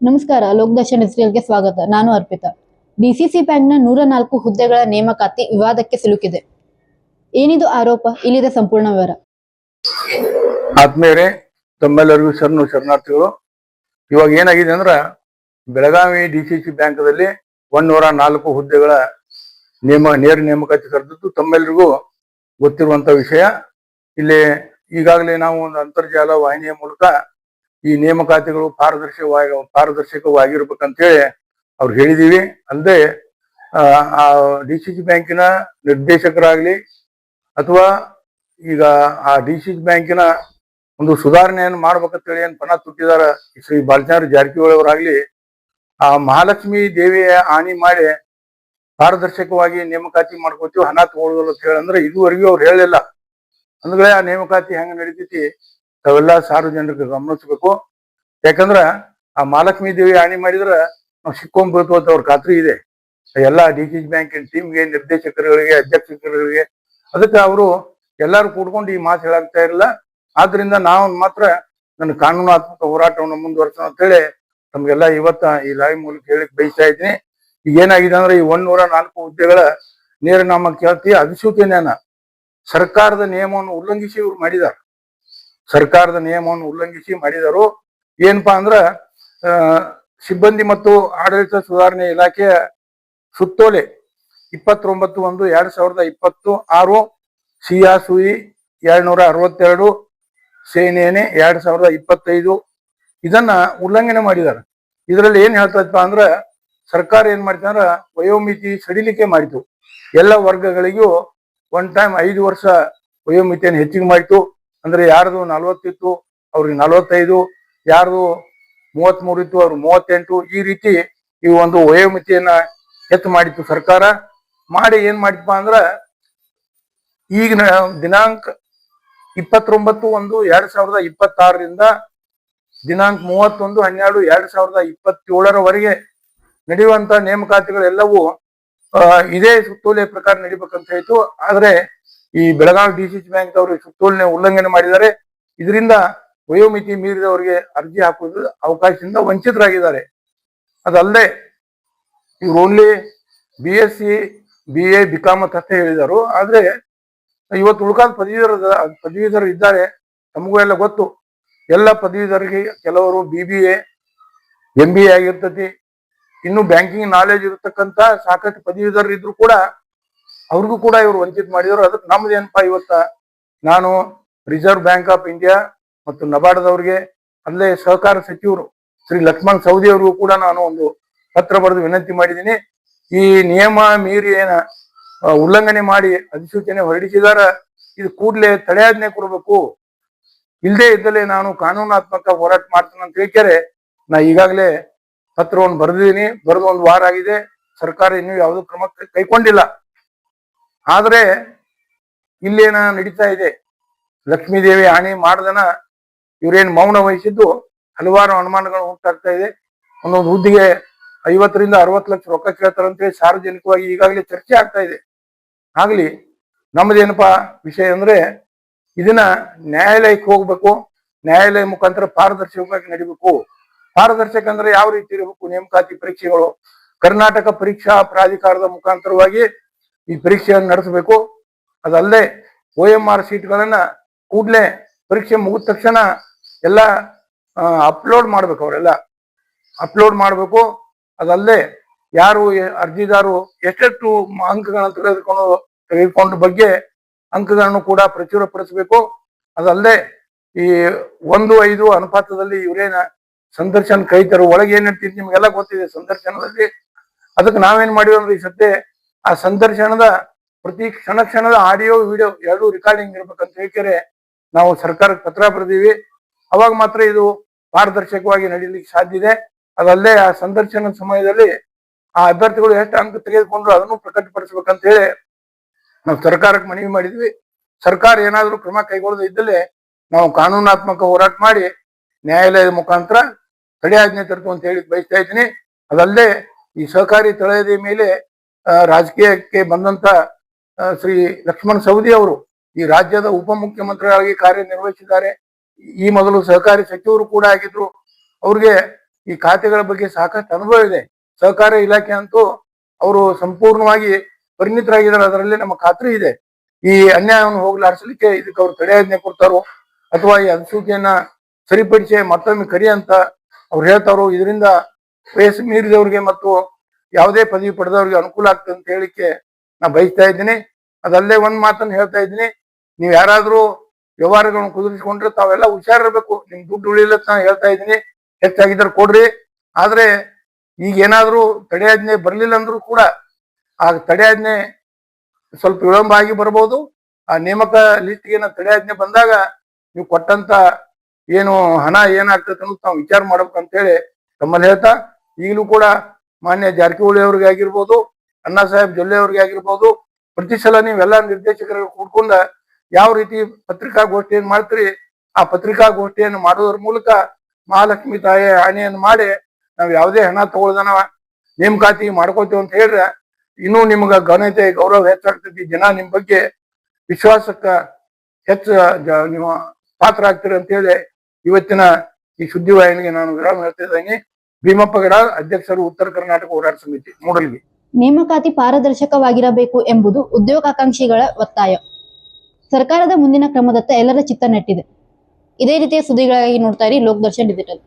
ನಮಸ್ಕಾರ. ಲೋಕದರ್ಶನ್ ಇಸ್ರೇಲ್ಗೆ ಸ್ವಾಗತ. ನಾನು ಅರ್ಪಿತಾ. ಡಿಸಿಸಿ ಬ್ಯಾಂಕ್ನ 104 ಹುದ್ದೆಗಳ ನೇಮಕಾತಿ ವಿವಾದಕ್ಕೆ ಸಿಲುಕಿದೆ. ಏನಿದು ಆರೋಪ? ಇಲ್ಲಿದೆ ಸಂಪೂರ್ಣ ವಿವರ. ಆತ್ಮೀಯರೇ, ತಮ್ಮೆಲ್ಲರಿಗೂ ಶರಣಾರ್ಥಿಗಳು. ಇವಾಗ ಏನಾಗಿದೆ ಅಂದ್ರ ಬೆಳಗಾವಿ ಡಿಸಿಸಿ ಬ್ಯಾಂಕ್ದಲ್ಲಿ 104 ಹುದ್ದೆಗಳ ನೇರ ನೇಮಕಾತಿ ಕರೆದದ್ದು ತಮ್ಮೆಲ್ಲರಿಗೂ ಗೊತ್ತಿರುವಂತ ವಿಷಯ. ಇಲ್ಲಿ ಈಗಾಗಲೇ ನಾವು ಒಂದು ಅಂತರ್ಜಾಲ ವಾಹಿನಿಯ ಮೂಲಕ ಈ ನೇಮಕಾತಿಗಳು ಪಾರದರ್ಶಕವಾಗಿರ್ಬೇಕಂತೇಳಿ ಅವ್ರು ಹೇಳಿದೀವಿ. ಅಲ್ಲದೆ ಆ ಡಿಸಿಸಿ ಬ್ಯಾಂಕಿನ ನಿರ್ದೇಶಕರಾಗ್ಲಿ ಅಥವಾ ಈಗ ಆ ಡಿಸಿಸಿ ಬ್ಯಾಂಕಿನ ಒಂದು ಸುಧಾರಣೆಯನ್ನು ಮಾಡ್ಬೇಕಂತೇಳಿ ಏನ್ ಪಣ ತುಟ್ಟಿದಾರ ಶ್ರೀ ಬಾಲಚಂದ್ರ ಜಾರಕಿಹೊಳಿ ಅವರಾಗ್ಲಿ ಆ ಮಹಾಲಕ್ಷ್ಮಿ ದೇವಿಯ ಹಾನಿ ಮಾಡಿ ಪಾರದರ್ಶಕವಾಗಿ ನೇಮಕಾತಿ ಮಾಡ್ಕೋತೀವಿ, ಹಣ ತಗೊಳ್ಳೋದಿಲ್ಲ ಅಂತ ಹೇಳಂದ್ರೆ ಇದುವರೆಗೂ ಅವ್ರು ಹೇಳಿಲ್ಲ. ಅಂದ್ರೆ ಆ ನೇಮಕಾತಿ ಹೆಂಗ ನಡೀತೈತಿ ತಾವೆಲ್ಲ ಸಾರ್ವಜನಿಕರಿಗೆ ಗಮನಿಸ್ಬೇಕು. ಯಾಕಂದ್ರ ಆ ಮಹಾಲಕ್ಷ್ಮಿ ದೇವಿ ಹಾನಿ ಮಾಡಿದ್ರ ನಾವು ಸಿಕ್ಕೊಂಡ್ಬಿಡ್ತು ಅಂತ ಅವ್ರ ಖಾತ್ರಿ ಇದೆ ಎಲ್ಲಾ ಡಿಸಿಸಿ ಬ್ಯಾಂಕಿನ ಟೀಮ್ಗೆ, ನಿರ್ದೇಶಕರುಗಳಿಗೆ, ಅಧ್ಯಕ್ಷರುಗಳಿಗೆ. ಅದಕ್ಕೆ ಅವರು ಎಲ್ಲಾರು ಕೂಡ್ಕೊಂಡು ಈ ಮಾತು ಹೇಳಾಗ್ತಾ ಇರಲಿಲ್ಲ. ಆದ್ರಿಂದ ನಾವು ಮಾತ್ರ ನನ್ನ ಕಾನೂನಾತ್ಮಕ ಹೋರಾಟವನ್ನು ಮುಂದುವರ್ಸೋಣ ಅಂತೇಳಿ ತಮ್ಗೆಲ್ಲ ಇವತ್ತ ಈ ಲೈವ್ ಮೂಲಕ ಹೇಳಿಕ್ ಬಯಸ್ತಾ ಇದ್ದೀನಿ. ಈಗ ಏನಾಗಿದೆ ಅಂದ್ರೆ ಈ 104 ಹುದ್ದೆಗಳ ನೇರ ನೇಮಕಾತಿ ಅಧಿಸೂಚನೆಯನ್ನ ಸರ್ಕಾರದ ನಿಯಮವನ್ನು ಉಲ್ಲಂಘಿಸಿ ಇವ್ರು ಮಾಡಿದಾರ. ಸರ್ಕಾರದ ನಿಯಮವನ್ನು ಉಲ್ಲಂಘಿಸಿ ಮಾಡಿದಾರು. ಏನಪ್ಪಾ ಅಂದ್ರ ಸಿಬ್ಬಂದಿ ಮತ್ತು ಆಡಳಿತ ಸುಧಾರಣೆ ಇಲಾಖೆಯ ಸುತ್ತೋಲೆ 29/1/2026 ಸಿಯಾಸುಯಿ 262 ಸೇನೇನೆ 2025 ಇದನ್ನ ಉಲ್ಲಂಘನೆ ಮಾಡಿದಾರೆ. ಇದರಲ್ಲಿ ಏನ್ ಹೇಳ್ತಪ್ಪ ಅಂದ್ರ ಸರ್ಕಾರ ಏನ್ ಮಾಡ್ತಂದ್ರ ವಯೋಮಿತಿ ಸಡಿಲಿಕೆ ಮಾಡಿತು. ಎಲ್ಲ ವರ್ಗಗಳಿಗೂ ಒನ್ ಟೈಮ್ 5 ವರ್ಷ ವಯೋಮಿತಿಯನ್ನು ಹೆಚ್ಚಿಗೆ ಮಾಡಿತು. ಅಂದ್ರೆ ಯಾರ್ದು 40 ಇತ್ತು ಅವ್ರಿಗೆ 45, ಯಾರ್ದು 33 ಇತ್ತು ಅವ್ರಿಗೆ 38, ಈ ರೀತಿ ಈ ಒಂದು ವಯೋಮಿತಿಯನ್ನ ಹೆಚ್ಚು ಮಾಡಿತ್ತು ಸರ್ಕಾರ. ಮಾಡಿ ಏನ್ ಮಾಡಿತಪ್ಪ ಅಂದ್ರ ಈಗ ದಿನಾಂಕ 29/1/2026 ದಿನಾಂಕ 31/12/2027 ನಡೆಯುವಂತ ನೇಮಕಾತಿಗಳೆಲ್ಲವೂ ಇದೇ ಸುತ್ತೋಲೆ ಪ್ರಕಾರ ನಡಿಬೇಕಂತ ಹೇಳ್ತು. ಆದ್ರೆ ಈ ಬೆಳಗಾವಿ ಡಿಸಿಸಿ ಬ್ಯಾಂಕ್ ಅವರು ಸುತ್ತೋಲೆನ ಉಲ್ಲಂಘನೆ ಮಾಡಿದ್ದಾರೆ. ಇದರಿಂದ ವಯೋಮಿತಿ ಮೀರಿದವರಿಗೆ ಅರ್ಜಿ ಹಾಕುವುದು ಅವಕಾಶದಿಂದ ವಂಚಿತರಾಗಿದ್ದಾರೆ. ಅದಲ್ಲದೆ ಇವ್ರು ಓನ್ಲಿ BSc BA BCom ಅಂತ ಹೇಳಿದರು. ಆದ್ರೆ ಇವತ್ತು ಉಳ್ಕಾದ ಪದವೀಧರರು ಇದ್ದಾರೆ. ನಮಗೂ ಎಲ್ಲ ಗೊತ್ತು. ಎಲ್ಲ ಪದವೀಧರಿಗೆ ಕೆಲವರು BBA MBA ಆಗಿರ್ತತಿ. ಇನ್ನು ಬ್ಯಾಂಕಿಂಗ್ ನಾಲೆಜ್ ಇರತಕ್ಕಂತ ಸಾಕಷ್ಟು ಪದವೀಧರರು ಇದ್ರು ಕೂಡ ಅವ್ರಿಗೂ ಕೂಡ ಇವರು ವಂಚಿತ ಮಾಡಿದ್ರು. ಅದಕ್ಕೆ ನಮ್ದು ಏನಪ್ಪಾ, ಇವತ್ತ ನಾನು ರಿಸರ್ವ್ ಬ್ಯಾಂಕ್ ಆಫ್ ಇಂಡಿಯಾ ಮತ್ತು ನಬಾರ್ಡ್ದವ್ರಿಗೆ, ಅಲ್ಲೇ ಸಹಕಾರ ಸಚಿವರು ಶ್ರೀ ಲಕ್ಷ್ಮಣ್ ಸವದಿ ಅವ್ರಿಗೂ ಕೂಡ ನಾನು ಒಂದು ಪತ್ರ ಬರೆದು ವಿನಂತಿ ಮಾಡಿದ್ದೀನಿ. ಈ ನಿಯಮ ಮೀರಿ ಏನ ಉಲ್ಲಂಘನೆ ಮಾಡಿ ಅಧಿಸೂಚನೆ ಹೊರಡಿಸಿದಾರ, ಇದು ಕೂಡಲೇ ತಡೆಯಾಜ್ಞೆ ಕೊಡಬೇಕು. ಇಲ್ಲದೆ ಇದ್ದಲೇ ನಾನು ಕಾನೂನಾತ್ಮಕ ಹೋರಾಟ ಮಾಡ್ತೇನೆ ಅಂತ ಹೇಳಿಕೆರೆ ನಾ ಈಗಾಗಲೇ ಪತ್ರವನ್ನು ಬರೆದಿದ್ದೀನಿ. ಬರೆದು 1 ವಾರ ಆಗಿದೆ. ಸರ್ಕಾರ ಇನ್ನೂ ಯಾವುದೂ ಕ್ರಮ ಕೈಗೊಂಡಿಲ್ಲ. ಆದ್ರೆ ಇಲ್ಲೇನ ನಡೀತಾ ಇದೆ, ಲಕ್ಷ್ಮೀದೇವಿ ಹಾನಿ ಮಾಡ್ದನ ಇವ್ರೇನ್ ಮೌನ ವಹಿಸಿದ್ದು ಹಲವಾರು ಅನುಮಾನಗಳು ಉಂಟಾಗ್ತಾ ಇದೆ. ಒಂದೊಂದು ಹುದ್ದೆಗೆ 50 ರಿಂದ 60 ಲಕ್ಷ ರೊಕ್ಕ ಕೇಳ್ತಾರಂತೇಳಿ ಸಾರ್ವಜನಿಕವಾಗಿ ಈಗಾಗಲೇ ಚರ್ಚೆ ಆಗ್ತಾ ಇದೆ. ಆಗ್ಲಿ ನಮ್ದೇನಪ್ಪಾ ವಿಷಯ ಅಂದ್ರೆ ಇದನ್ನ ನ್ಯಾಯಾಲಯಕ್ಕೆ ಹೋಗ್ಬೇಕು. ನ್ಯಾಯಾಲಯ ಮುಖಾಂತರ ಪಾರದರ್ಶಕವಾಗಿ ನಡಿಬೇಕು. ಪಾರದರ್ಶಕ ಅಂದ್ರೆ ಯಾವ ರೀತಿ ಇರಬೇಕು? ನೇಮಕಾತಿ ಪರೀಕ್ಷೆಗಳು ಕರ್ನಾಟಕ ಪರೀಕ್ಷಾ ಪ್ರಾಧಿಕಾರದ ಮುಖಾಂತರವಾಗಿ ಈ ಪರೀಕ್ಷೆಯನ್ನು ನಡೆಸಬೇಕು. ಅದಲ್ಲದೆ OMR ಶೀಟ್ಗಳನ್ನ ಕೂಡಲೇ ಪರೀಕ್ಷೆ ಮುಗಿದ ತಕ್ಷಣ ಎಲ್ಲ ಅಪ್ಲೋಡ್ ಮಾಡ್ಬೇಕು. ಅವರೆಲ್ಲ ಅಪ್ಲೋಡ್ ಮಾಡ್ಬೇಕು. ಅದಲ್ಲದೆ ಯಾರು ಅರ್ಜಿದಾರರು ಎಷ್ಟೆಷ್ಟು ಅಂಕಗಳನ್ನು ತೆಗೆದುಕೊಂಡ ಬಗ್ಗೆ ಅಂಕಗಳನ್ನು ಕೂಡ ಪ್ರಚುರಪಡಿಸಬೇಕು. ಅದಲ್ಲದೆ ಈ 1:5 ಅನುಪಾತದಲ್ಲಿ ಇವರೇನ ಸಂದರ್ಶನ ಕೈತರು ಒಳಗೆ ಏನ್ ನಡ್ತಿದ್ ನಿಮ್ಗೆಲ್ಲ ಗೊತ್ತಿದೆ ಸಂದರ್ಶನದಲ್ಲಿ. ಅದಕ್ಕೆ ನಾವೇನ್ ಮಾಡಿವಿ ಅಂದ್ರೆ ಈ ಸದ್ಯ ಆ ಸಂದರ್ಶನದ ಪ್ರತಿ ಕ್ಷಣದ ಆಡಿಯೋ ವಿಡಿಯೋ ಎರಡೂ ರೆಕಾರ್ಡಿಂಗ್ ಇರ್ಬೇಕಂತ ಹೇಳಿಕೆರೆ ನಾವು ಸರ್ಕಾರಕ್ಕೆ ಪತ್ರ ಬರೆದೀವಿ. ಅವಾಗ ಮಾತ್ರ ಇದು ಪಾರದರ್ಶಕವಾಗಿ ನಡೀಲಿಕ್ಕೆ ಸಾಧ್ಯ ಇದೆ. ಅದಲ್ಲದೆ ಆ ಸಂದರ್ಶನದ ಸಮಯದಲ್ಲಿ ಆ ಅಭ್ಯರ್ಥಿಗಳು ಎಷ್ಟು ಅಂಕ ತೆಗೆದುಕೊಂಡ್ರು ಅದನ್ನು ಪ್ರಕಟಪಡಿಸ್ಬೇಕಂತ ಹೇಳಿ ನಾವು ಸರ್ಕಾರಕ್ಕೆ ಮನವಿ ಮಾಡಿದ್ವಿ. ಸರ್ಕಾರ ಏನಾದ್ರೂ ಕ್ರಮ ಕೈಗೊಳ್ಳದೆ ಇದ್ದಲ್ಲಿ ನಾವು ಕಾನೂನಾತ್ಮಕ ಹೋರಾಟ ಮಾಡಿ ನ್ಯಾಯಾಲಯದ ಮುಖಾಂತರ ತಡೆಯಾಜ್ಞೆ ತರ್ತು ಅಂತ ಹೇಳಿ ಬಯಸ್ತಾ ಇದ್ದೀನಿ. ಅದಲ್ಲದೆ ಈ ಸಹಕಾರಿ ತಳಹದಿ ಮೇಲೆ ರಾಜಕೀಯಕ್ಕೆ ಬಂದಂತ ಶ್ರೀ ಲಕ್ಷ್ಮಣ್ ಸವದಿ ಅವರು ಈ ರಾಜ್ಯದ ಉಪಮುಖ್ಯಮಂತ್ರಿಗಳಾಗಿ ಕಾರ್ಯನಿರ್ವಹಿಸಿದ್ದಾರೆ. ಈ ಮೊದಲು ಸಹಕಾರಿ ಸಚಿವರು ಕೂಡ ಆಗಿದ್ರು. ಅವ್ರಿಗೆ ಈ ಖಾತೆಗಳ ಬಗ್ಗೆ ಸಾಕಷ್ಟು ಅನುಭವ ಇದೆ. ಸಹಕಾರ ಇಲಾಖೆ ಅಂತೂ ಅವರು ಸಂಪೂರ್ಣವಾಗಿ ಪರಿಣಿತರಾಗಿದ್ದಾರೆ, ಅದರಲ್ಲಿ ನಮ್ಮ ಖಾತ್ರಿ ಇದೆ. ಈ ಅನ್ಯಾಯವನ್ನು ಹೋಗ್ಲಾಡಿಸಲಿಕ್ಕೆ ಇದಕ್ಕೆ ಅವ್ರು ತಡೆಯಾಜ್ಞೆ ಕೊಡ್ತಾರೋ ಅಥವಾ ಈ ಅಧಿಸೂಚನೆಯನ್ನ ಸರಿಪಡಿಸಿ ಮತ್ತೊಮ್ಮೆ ಕರಿ ಅಂತ ಅವ್ರು ಹೇಳ್ತಾರೋ, ಇದರಿಂದ ವಯಸ್ಸು ಮೀರಿದವ್ರಿಗೆ ಮತ್ತು ಯಾವುದೇ ಪದವಿ ಪಡೆದವ್ರಿಗೆ ಅನುಕೂಲ ಆಗ್ತದೆ ಅಂತ ಹೇಳಿಕ್ಕೆ ನಾ ಬಯಸ್ತಾ ಇದ್ದೀನಿ. ಅದಲ್ಲದೆ ಒಂದ್ ಮಾತನ್ನು ಹೇಳ್ತಾ ಇದ್ದೀನಿ, ನೀವು ಯಾರಾದ್ರೂ ವ್ಯವಹಾರಗಳನ್ನು ಕುದುರಿಸಿಕೊಂಡ್ರೆ ತಾವೆಲ್ಲ ಹುಷಾರಿರ್ಬೇಕು. ನಿಮ್ ದುಡ್ಡು ಉಳಿಲತ್ ನಾ ಹೇಳ್ತಾ ಇದ್ದೀನಿ. ಹೆಚ್ಚಾಗಿದ್ರೆ ಕೊಡ್ರಿ. ಆದ್ರೆ ಈಗ ಏನಾದ್ರೂ ತಡೆಯಾಜ್ಞೆ ಬರ್ಲಿಲ್ಲ ಅಂದ್ರೂ ಕೂಡ ಆ ತಡೆಯಾಜ್ಞೆ ಸ್ವಲ್ಪ ವಿಳಂಬ ಆಗಿ ಬರ್ಬೋದು. ಆ ನೇಮಕ ಲಿಸ್ಟ್ಗೆ ತಡೆಯಾಜ್ಞೆ ಬಂದಾಗ ನೀವು ಕೊಟ್ಟಂತ ಏನು ಹಣ ಏನಾಗ್ತದೆ ಅನ್ನೋದು ತಾವು ವಿಚಾರ ಮಾಡ್ಬೇಕಂತ ಹೇಳಿ ತಮ್ಮಲ್ಲಿ ಹೇಳ್ತಾ, ಈಗಲೂ ಕೂಡ ಮಾನ್ಯ ಜಾರಕಿಹೊಳಿ ಅವ್ರಿಗೆ ಆಗಿರ್ಬೋದು, ಅಣ್ಣಾ ಸಾಹೇಬ್ ಜೊಲ್ಲೆ ಅವ್ರಿಗೆ ಆಗಿರ್ಬೋದು, ಪ್ರತಿ ಸಲ ನೀವೆಲ್ಲ ನಿರ್ದೇಶಕರು ಕೂಡ್ಕೊಂಡ ಯಾವ ರೀತಿ ಪತ್ರಿಕಾಗೋಷ್ಠಿಯನ್ನು ಮಾಡ್ತೀರಿ, ಆ ಪತ್ರಿಕಾಗೋಷ್ಠಿಯನ್ನು ಮಾಡೋದ್ರ ಮೂಲಕ ಮಹಾಲಕ್ಷ್ಮಿ ತಾಯಿ ಆಣೆಯನ್ನು ಮಾಡಿ ನಾವ್ ಯಾವುದೇ ಹಣ ತಗೊಳ್ದನ ನೇಮಕಾತಿ ಮಾಡ್ಕೋತೀವಿ ಅಂತ ಹೇಳ್ರೆ ಇನ್ನೂ ನಿಮ್ಗ ಘನತೆ ಗೌರವ ಹೆಚ್ಚಾಗ್ತೈತಿ. ಜನ ನಿಮ್ ಬಗ್ಗೆ ವಿಶ್ವಾಸಕ್ಕ ಹೆಚ್ಚು ನೀವು ಪಾತ್ರ ಆಗ್ತೀರಿ ಅಂತ ಹೇಳಿ ಇವತ್ತಿನ ಈ ಸುದ್ದಿವಾಹಿನಿಗೆ ನಾನು ವಿರಾಮ ಹೇಳ್ತಾ ಇದ್ದೀನಿ. ಭೀಮಪ್ಪ ಗಡಾಳ್, ಅಧ್ಯಕ್ಷರು, ಉತ್ತರ ಕರ್ನಾಟಕ ಹೋರಾಟ ಸಮಿತಿ, ಮೂಡಲಗಿ. ನೇಮಕಾತಿ ಪಾರದರ್ಶಕವಾಗಿರಬೇಕು ಎಂಬುದು ಉದ್ಯೋಗಾಕಾಂಕ್ಷಿಗಳ ಒತ್ತಾಯ. ಸರ್ಕಾರದ ಮುಂದಿನ ಕ್ರಮದತ್ತ ಎಲ್ಲರ ಚಿತ್ತ ನೆಟ್ಟಿದೆ. ಇದೇ ರೀತಿಯ ಸುದ್ದಿಗಳಾಗಿ ನೋಡ್ತಾ ಇರಿ ಲೋಕದರ್ಶನ್ ಡಿಜಿಟಲ್.